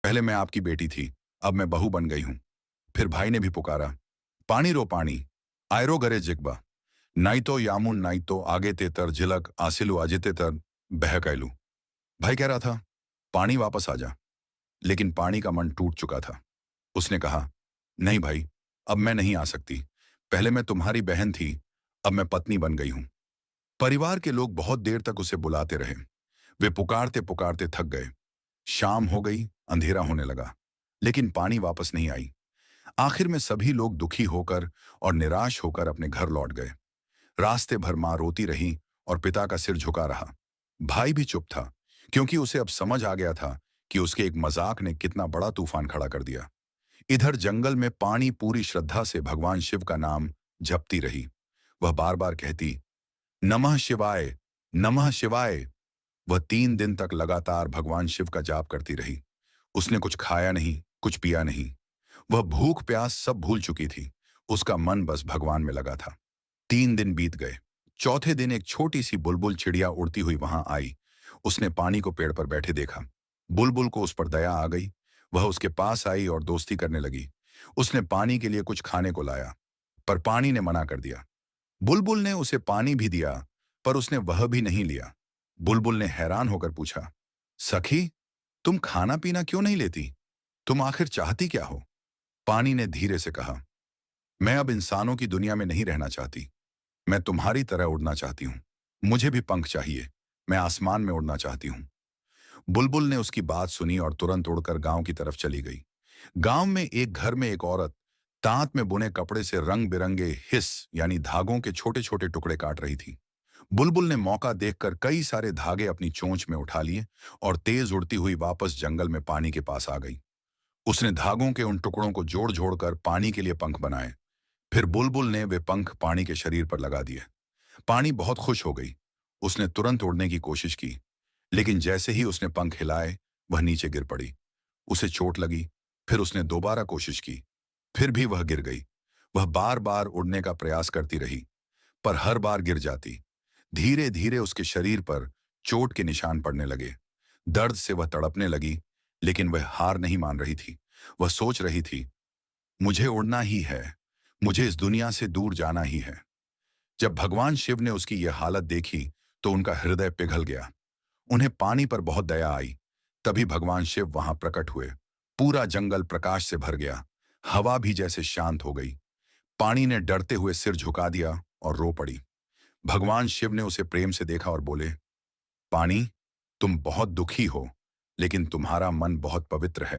पहले मैं आपकी बेटी थी, अब मैं बहू बन गई हूं। फिर भाई ने भी पुकारा, पानी रो पानी, आयरो गरे जिग्बा, नाइतो यामुन नाइतो आगे तेतर झिलक आसिलु अजिते तर बहकैलू। भाई कह रहा था, पानी वापस आ जा, लेकिन पानी का मन टूट चुका था। उसने कहा, नहीं भाई, अब मैं नहीं आ सकती। पहले मैं तुम्हारी बहन थी, अब मैं पत्नी बन गई हूं। परिवार के लोग बहुत देर तक उसे बुलाते रहे। वे पुकारते पुकारते थक गए। शाम हो गई, अंधेरा होने लगा, लेकिन पानी वापस नहीं आई। आखिर में सभी लोग दुखी होकर और निराश होकर अपने घर लौट गए। रास्ते भर मां रोती रही और पिता का सिर झुका रहा। भाई भी चुप था, क्योंकि उसे अब समझ आ गया था कि उसके एक मजाक ने कितना बड़ा तूफान खड़ा कर दिया। इधर जंगल में पानी पूरी श्रद्धा से भगवान शिव का नाम जपती रही। वह बार बार कहती, नमः शिवाय, नमः शिवाय। वह 3 दिन तक लगातार भगवान शिव का जाप करती रही। उसने कुछ खाया नहीं, कुछ पिया नहीं। वह भूख प्यास सब भूल चुकी थी। उसका मन बस भगवान में लगा था। 3 दिन बीत गए। चौथे दिन एक छोटी सी बुलबुल चिड़िया उड़ती हुई वहां आई। उसने पानी को पेड़ पर बैठे देखा। बुलबुल को उस पर दया आ गई। वह उसके पास आई और दोस्ती करने लगी। उसने पानी के लिए कुछ खाने को लाया, पर पानी ने मना कर दिया। बुलबुल ने उसे पानी भी दिया, पर उसने वह भी नहीं लिया। बुलबुल ने हैरान होकर पूछा, सखी, तुम खाना पीना क्यों नहीं लेती? तुम आखिर चाहती क्या हो? पानी ने धीरे से कहा, मैं अब इंसानों की दुनिया में नहीं रहना चाहती। मैं तुम्हारी तरह उड़ना चाहती हूँ। मुझे भी पंख चाहिए। मैं आसमान में उड़ना चाहती हूँ। बुलबुल ने उसकी बात सुनी और तुरंत उड़कर गांव की तरफ चली गई। गांव में एक घर में एक औरत तांत में बुने कपड़े से रंग बिरंगे हिस्स यानी धागों के छोटे छोटे टुकड़े काट रही थी। बुलबुल ने मौका देखकर कई सारे धागे अपनी चोंच में उठा लिए और तेज उड़ती हुई वापस जंगल में पानी के पास आ गई। उसने धागों के उन टुकड़ों को जोड़ जोड़कर पानी के लिए पंख बनाए। फिर बुलबुल ने वे पंख पानी के शरीर पर लगा दिए। पानी बहुत खुश हो गई। उसने तुरंत उड़ने की कोशिश की, लेकिन जैसे ही उसने पंख हिलाए, वह नीचे गिर पड़ी। उसे चोट लगी। फिर उसने दोबारा कोशिश की, फिर भी वह गिर गई। वह बार बार उड़ने का प्रयास करती रही, पर हर बार गिर जाती। धीरे धीरे उसके शरीर पर चोट के निशान पड़ने लगे। दर्द से वह तड़पने लगी, लेकिन वह हार नहीं मान रही थी। वह सोच रही थी, मुझे उड़ना ही है, मुझे इस दुनिया से दूर जाना ही है। जब भगवान शिव ने उसकी यह हालत देखी, तो उनका हृदय पिघल गया। उन्हें पानी पर बहुत दया आई। तभी भगवान शिव वहां प्रकट हुए। पूरा जंगल प्रकाश से भर गया। हवा भी जैसे शांत हो गई। पानी ने डरते हुए सिर झुका दिया और रो पड़ी। भगवान शिव ने उसे प्रेम से देखा और बोले, पानी, तुम बहुत दुखी हो, लेकिन तुम्हारा मन बहुत पवित्र है।